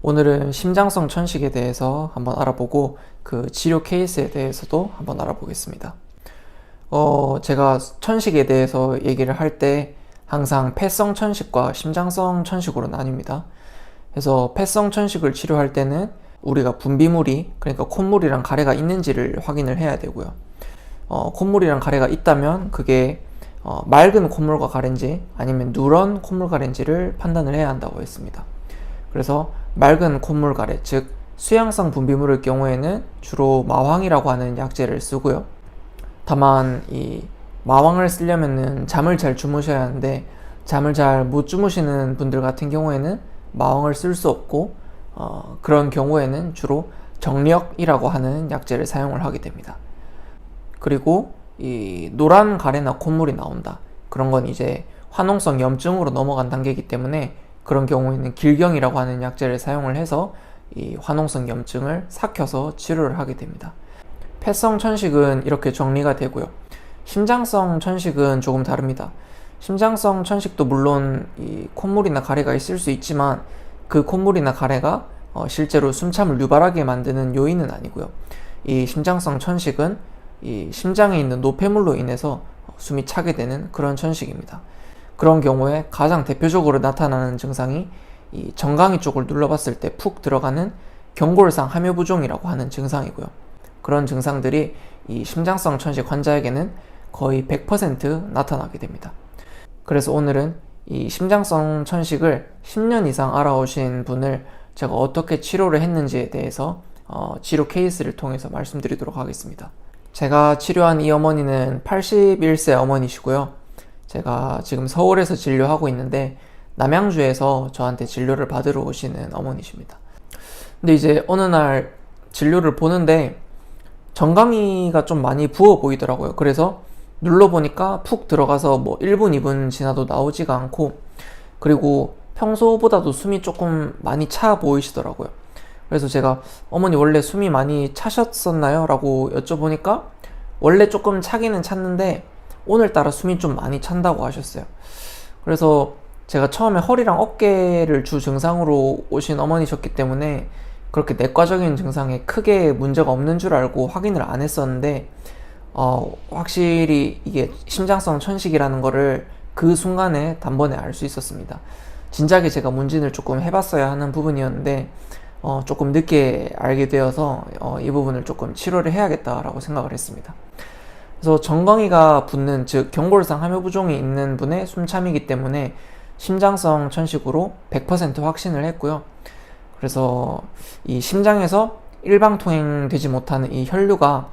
오늘은 심장성 천식에 대해서 한번 알아보고 그 치료 케이스에 대해서도 한번 알아보겠습니다. 제가 천식에 대해서 얘기를 할 때 항상 폐성 천식과 심장성 천식으로 나뉩니다. 그래서 폐성 천식을 치료할 때는 우리가 분비물이, 그러니까 콧물이랑 가래가 있는지를 확인을 해야 되고요. 콧물이랑 가래가 있다면 그게 맑은 콧물과 가래인지 아니면 누런 콧물 가래인지를 판단을 해야 한다고 했습니다. 그래서 맑은 콧물 가래, 즉 수양성 분비물의 경우에는 주로 마황이라고 하는 약재를 쓰고요. 다만 이 마황을 쓰려면은 잠을 잘 주무셔야 하는데 잠을 잘 못 주무시는 분들 같은 경우에는 마황을 쓸 수 없고 그런 경우에는 주로 정력이라고 하는 약재를 사용을 하게 됩니다. 그리고 이 노란 가래나 콧물이 나온다. 그런 건 이제 화농성 염증으로 넘어간 단계이기 때문에 그런 경우에는 길경이라고 하는 약재를 사용을 해서 이 화농성 염증을 삭혀서 치료를 하게 됩니다. 폐성 천식은 이렇게 정리가 되고요. 심장성 천식은 조금 다릅니다. 심장성 천식도 물론 이 콧물이나 가래가 있을 수 있지만 그 콧물이나 가래가 실제로 숨참을 유발하게 만드는 요인은 아니고요. 이 심장성 천식은 이 심장에 있는 노폐물로 인해서 숨이 차게 되는 그런 천식입니다. 그런 경우에 가장 대표적으로 나타나는 증상이 이 정강이 쪽을 눌러봤을 때 푹 들어가는 경골상 함유부종이라고 하는 증상이고요. 그런 증상들이 이 심장성 천식 환자에게는 거의 100% 나타나게 됩니다. 그래서 오늘은 이 심장성 천식을 10년 이상 알아오신 분을 제가 어떻게 치료를 했는지에 대해서 치료 케이스를 통해서 말씀드리도록 하겠습니다. 제가 치료한 이 어머니는 81세 어머니시고요. 제가 지금 서울에서 진료하고 있는데 남양주에서 저한테 진료를 받으러 오시는 어머니십니다. 근데 이제 어느 날 진료를 보는데 정강이가 좀 많이 부어 보이더라고요. 그래서 눌러보니까 푹 들어가서 뭐 1분, 2분 지나도 나오지가 않고, 그리고 평소보다도 숨이 조금 많이 차 보이시더라고요. 그래서 제가 어머니 원래 숨이 많이 차셨었나요? 라고 여쭤보니까 원래 조금 차기는 찼는데 오늘따라 숨이 좀 많이 찬다고 하셨어요. 그래서 제가 처음에 허리랑 어깨를 주 증상으로 오신 어머니셨기 때문에 그렇게 내과적인 증상에 크게 문제가 없는 줄 알고 확인을 안 했었는데 확실히 이게 심장성 천식이라는 거를 그 순간에 단번에 알 수 있었습니다. 진작에 제가 문진을 조금 해봤어야 하는 부분이었는데 조금 늦게 알게 되어서 이 부분을 조금 치료를 해야겠다라고 생각을 했습니다. 그래서 정강이가 붙는, 즉 경골상 함유부종이 있는 분의 숨참이기 때문에 심장성 천식으로 100% 확신을 했고요. 그래서 이 심장에서 일방통행되지 못하는 이 혈류가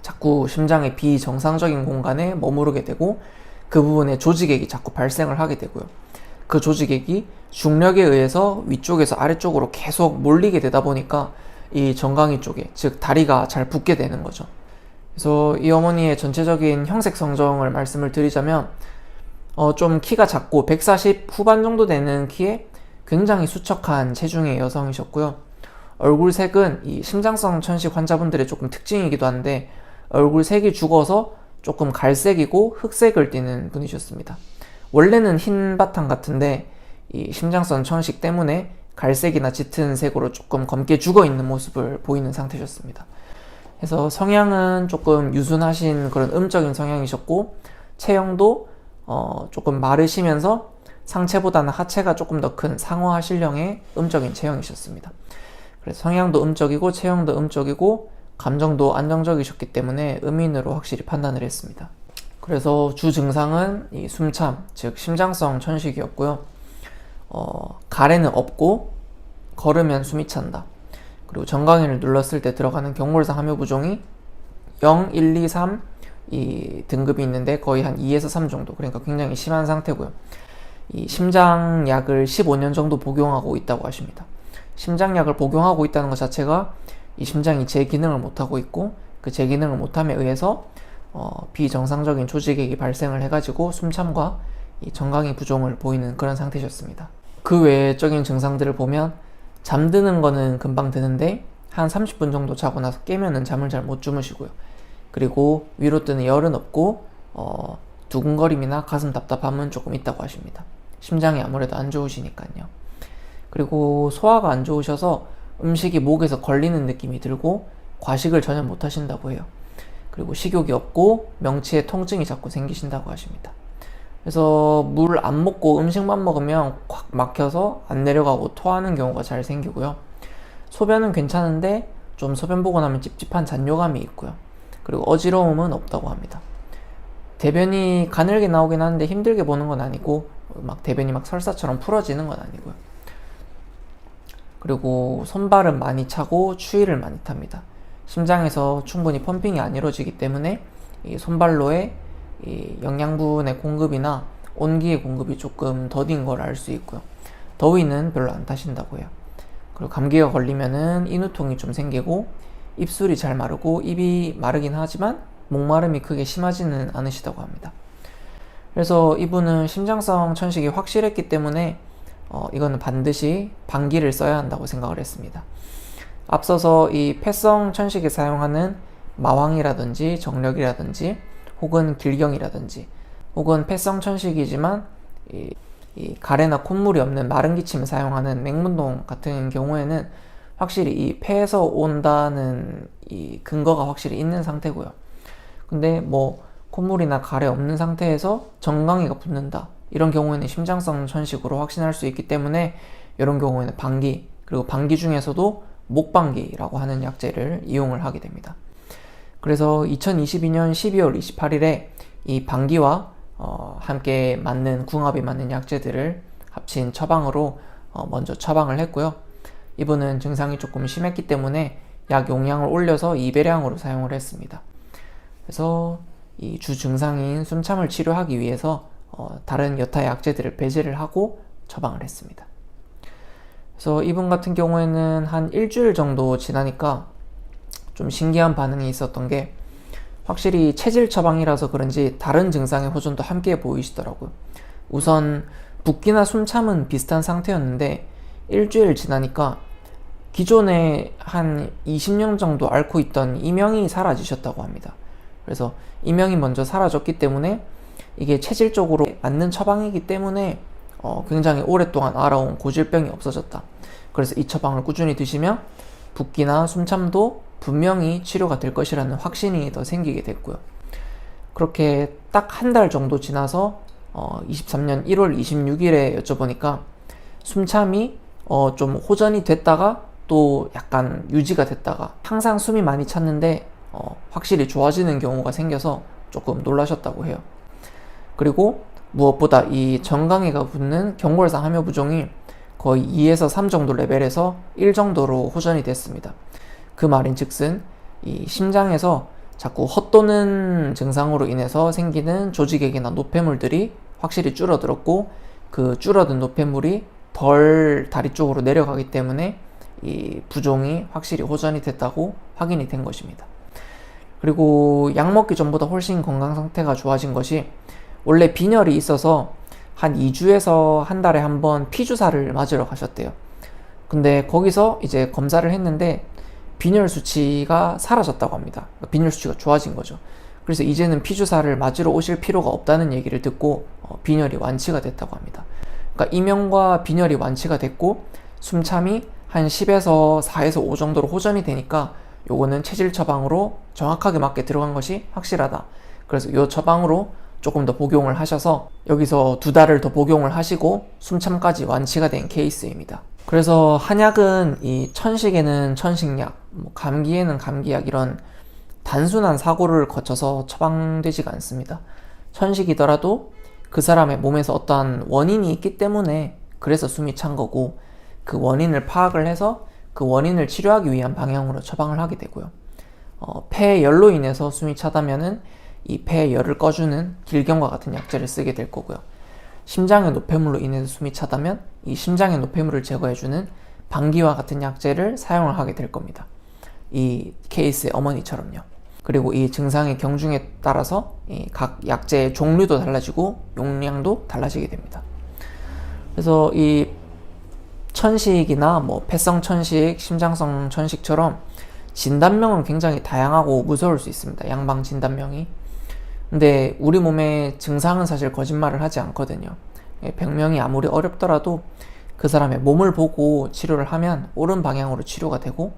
자꾸 심장의 비정상적인 공간에 머무르게 되고 그 부분에 조직액이 자꾸 발생을 하게 되고요. 그 조직액이 중력에 의해서 위쪽에서 아래쪽으로 계속 몰리게 되다 보니까 이 정강이 쪽에, 즉 다리가 잘 붓게 되는 거죠. 그래서 이 어머니의 전체적인 형색 성정을 말씀을 드리자면 좀 키가 작고 140 후반 정도 되는 키에 굉장히 수척한 체중의 여성이셨고요. 얼굴색은 이 심장성 천식 환자분들의 조금 특징이기도 한데 얼굴색이 죽어서 조금 갈색이고 흑색을 띠는 분이셨습니다. 원래는 흰 바탕 같은데 이 심장성 천식 때문에 갈색이나 짙은 색으로 조금 검게 죽어있는 모습을 보이는 상태셨습니다. 그래서 성향은 조금 유순하신 그런 음적인 성향이셨고 체형도 조금 마르시면서 상체보다는 하체가 조금 더 큰 상어하실령의 음적인 체형이셨습니다. 그래서 성향도 음적이고 체형도 음적이고 감정도 안정적이셨기 때문에 음인으로 확실히 판단을 했습니다. 그래서 주 증상은 이 숨참, 즉 심장성 천식이었고요. 가래는 없고 걸으면 숨이 찬다. 그리고 정강이를 눌렀을 때 들어가는 경골상 함유부종이 0, 1, 2, 3 이 등급이 있는데 거의 한 2에서 3 정도, 그러니까 굉장히 심한 상태고요. 이 심장약을 15년 정도 복용하고 있다고 하십니다. 심장약을 복용하고 있다는 것 자체가 이 심장이 제 기능을 못하고 있고 그 제 기능을 못함에 의해서 비정상적인 조직액이 발생을 해가지고 숨참과 이 정강이 부종을 보이는 그런 상태셨습니다. 그 외적인 증상들을 보면 잠드는 거는 금방 드는데 한 30분 정도 자고 나서 깨면은 잠을 잘 못 주무시고요. 그리고 위로 뜨는 열은 없고 두근거림이나 가슴 답답함은 조금 있다고 하십니다. 심장이 아무래도 안 좋으시니까요. 그리고 소화가 안 좋으셔서 음식이 목에서 걸리는 느낌이 들고 과식을 전혀 못 하신다고 해요. 그리고 식욕이 없고 명치에 통증이 자꾸 생기신다고 하십니다. 그래서 물 안 먹고 음식만 먹으면 꽉 막혀서 안 내려가고 토하는 경우가 잘 생기고요. 소변은 괜찮은데 좀 소변 보고 나면 찝찝한 잔뇨감이 있고요. 그리고 어지러움은 없다고 합니다. 대변이 가늘게 나오긴 하는데 힘들게 보는 건 아니고 막 대변이 막 설사처럼 풀어지는 건 아니고요. 그리고 손발은 많이 차고 추위를 많이 탑니다. 심장에서 충분히 펌핑이 안 이루어지기 때문에 이 손발로의 이 영양분의 공급이나 온기의 공급이 조금 더딘 걸 알 수 있고요. 더위는 별로 안 타신다고 해요. 그리고 감기가 걸리면은 인후통이 좀 생기고 입술이 잘 마르고 입이 마르긴 하지만 목마름이 크게 심하지는 않으시다고 합니다. 그래서 이분은 심장성 천식이 확실했기 때문에 이거는 반드시 방기를 써야 한다고 생각을 했습니다. 앞서서 이 폐성 천식에 사용하는 마황이라든지 정력이라든지 혹은 길경이라든지 혹은 폐성 천식이지만 이 가래나 콧물이 없는 마른 기침을 사용하는 맹문동 같은 경우에는 확실히 이 폐에서 온다는 이 근거가 확실히 있는 상태고요. 근데 뭐 콧물이나 가래 없는 상태에서 정강이가 붙는다 이런 경우에는 심장성 천식으로 확신할 수 있기 때문에 이런 경우에는 방기, 그리고 방기 중에서도 목방기라고 하는 약재를 이용을 하게 됩니다. 그래서 2022년 12월 28일에 이 방기와 함께 맞는 궁합이 맞는 약재들을 합친 처방으로 먼저 처방을 했고요. 이분은 증상이 조금 심했기 때문에 약 용량을 올려서 2배량으로 사용을 했습니다. 그래서 이 주 증상인 숨참을 치료하기 위해서 다른 여타 약재들을 배제를 하고 처방을 했습니다. 그래서 이분 같은 경우에는 한 일주일 정도 지나니까 좀 신기한 반응이 있었던 게 확실히 체질 처방이라서 그런지 다른 증상의 호전도 함께 보이시더라고요. 우선 붓기나 숨참은 비슷한 상태였는데 일주일 지나니까 기존에 한 20년 정도 앓고 있던 이명이 사라지셨다고 합니다. 그래서 이명이 먼저 사라졌기 때문에 이게 체질적으로 맞는 처방이기 때문에 굉장히 오랫동안 앓아온 고질병이 없어졌다. 그래서 이 처방을 꾸준히 드시면 붓기나 숨참도 분명히 치료가 될 것이라는 확신이 더 생기게 됐고요. 그렇게 딱 한 달 정도 지나서 23년 1월 26일에 여쭤보니까 숨참이 좀 호전이 됐다가 또 약간 유지가 됐다가 항상 숨이 많이 찼는데 확실히 좋아지는 경우가 생겨서 조금 놀라셨다고 해요. 그리고 무엇보다 이 정강이가 붙는 경골상 함유 부종이 거의 2에서 3 정도 레벨에서 1 정도로 호전이 됐습니다. 그 말인즉슨 이 심장에서 자꾸 헛도는 증상으로 인해서 생기는 조직액이나 노폐물들이 확실히 줄어들었고 그 줄어든 노폐물이 덜 다리 쪽으로 내려가기 때문에 이 부종이 확실히 호전이 됐다고 확인이 된 것입니다. 그리고 약 먹기 전보다 훨씬 건강 상태가 좋아진 것이 원래 빈혈이 있어서 한 2주에서 한 달에 한 번 피주사를 맞으러 가셨대요. 근데 거기서 이제 검사를 했는데 빈혈 수치가 사라졌다고 합니다. 빈혈 수치가 좋아진 거죠. 그래서 이제는 피주사를 맞으러 오실 필요가 없다는 얘기를 듣고 빈혈이 완치가 됐다고 합니다. 그러니까 이명과 빈혈이 완치가 됐고 숨참이 한 10에서 4에서 5 정도로 호전이 되니까 요거는 체질 처방으로 정확하게 맞게 들어간 것이 확실하다. 그래서 요 처방으로 조금 더 복용을 하셔서 여기서 2달을 더 복용을 하시고 숨참까지 완치가 된 케이스입니다. 그래서 한약은 이 천식에는 천식약, 감기에는 감기약 이런 단순한 사고를 거쳐서 처방되지가 않습니다. 천식이더라도 그 사람의 몸에서 어떠한 원인이 있기 때문에 그래서 숨이 찬 거고 그 원인을 파악을 해서 그 원인을 치료하기 위한 방향으로 처방을 하게 되고요. 폐열로 인해서 숨이 차다면은 이 폐의 열을 꺼주는 길경과 같은 약재를 쓰게 될 거고요. 심장의 노폐물로 인해서 숨이 차다면 이 심장의 노폐물을 제거해주는 방기와 같은 약재를 사용을 하게 될 겁니다. 이 케이스의 어머니처럼요. 그리고 이 증상의 경중에 따라서 이 각 약재의 종류도 달라지고 용량도 달라지게 됩니다. 그래서 이 천식이나 뭐 폐성 천식, 심장성 천식처럼 진단명은 굉장히 다양하고 무서울 수 있습니다. 양방 진단명이. 근데 우리 몸의 증상은 사실 거짓말을 하지 않거든요. 병명이 아무리 어렵더라도 그 사람의 몸을 보고 치료를 하면 옳은 방향으로 치료가 되고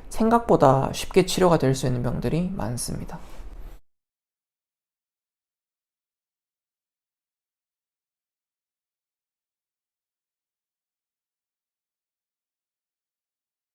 생각보다 쉽게 치료가 될 수 있는 병들이 많습니다.